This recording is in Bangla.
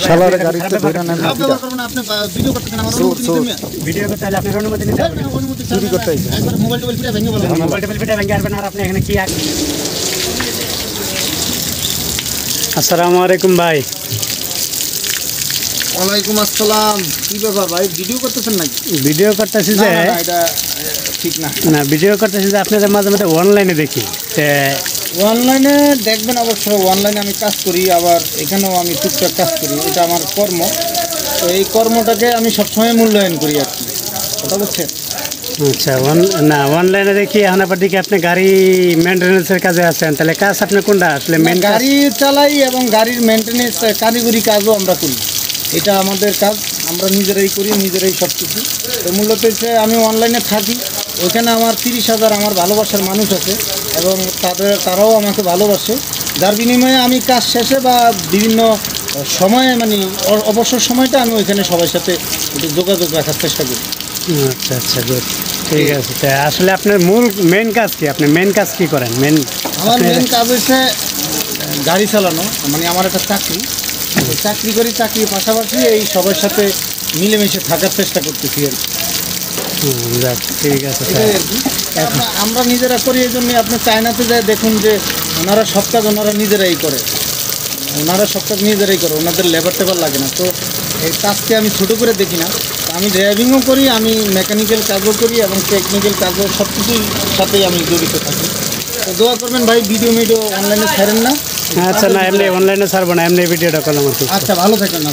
শালার গাড়িতে ধরে নেন না ব্যবহার করবেন আপনি ভিডিও করতেছেন আমার অনুমতি নিতে হবে ভিডিও করতে হলে আপনার অনুমতি নিতে হবে অনুমতি চুরি করতে আইছে একবার মোবাইল টোবাইল ফিরে ভেঙে বলেন মোবাইল টেবিল ফিটে ভেঙে আসবেন আর আপনি এখানে কি আসসালামু আলাইকুম ভাই। ওয়ালাইকুম আসসালাম। কি ব্যাপার ভাই ভিডিও করতেছেন নাকি? ভিডিও করতেছি যে এটা ঠিক না। না ভিডিও করতেছি যে আপনাদের মাঝে মাঝে অনলাইনে দেখি অনলাইনে দেখবেন অবশ্যই অনলাইনে আমি কাজ করি আবার এখানেও আমি টুকটাক কাজ করি এটা আমার কর্ম তো এই কর্মটাকে আমি সবসময় মূল্যায়ন করি আর কি কথা বলছেন। আচ্ছা না অনলাইনে দেখি এখন আবার দেখি আপনি গাড়ি মেনটেন্যান্সের কাজে আছেন তাহলে কাজ আপনি কোনটা আসলে মেন গাড়ি চালাই এবং গাড়ির মেনটেন্যান্স কারিগরি কাজও আমরা করি এটা আমাদের কাজ আমরা নিজেরাই করি নিজেরাই সব কিছু তো মূলত হচ্ছে আমি অনলাইনে থাকি ওইখানে আমার 30,000 আমার ভালোবাসার মানুষ আছে এবং তারাও আমাকে ভালোবাসে যার বিনিময়ে আমি কাজ শেষে বা বিভিন্ন সময়ে মানে অবসর সময়টা আমি ওইখানে সবার সাথে একটু যোগাযোগ রাখার চেষ্টা করি। আচ্ছা আচ্ছা গুড ঠিক আছে। তা আসলে আপনার মূল মেন কাজ কি আপনি মেন কাজ কি করেন আমার মেন কাজ হচ্ছে গাড়ি চালানো মানে আমার একটা চাকরি চাকরি করি চাকরির পাশাপাশি এই সবার সাথে মিলেমিশে থাকার চেষ্টা করতেছি আর ঠিক আছে আমরা নিজেরা করি এই জন্যই আপনি চায়নাতে যায় দেখুন যে ওনারা সব কাজ ওনারা নিজেরাই করে ওনাদের লেবার টেবার লাগে না তো এই কাজকে আমি ছোটো করে দেখি না আমি ড্রাইভিংও করি আমি মেকানিক্যাল কাজও করি এবং টেকনিক্যাল কাজও সব কিছুর সাথেই আমি জড়িত থাকি তো দোয়া করবেন ভাই ভিডিও অনলাইনে ছাড়েন না। আচ্ছা না এমনি অনলাইনে ছাড়বো না এমনি ভিডিওটা করলাম আর কি। আচ্ছা ভালো থাকেন না।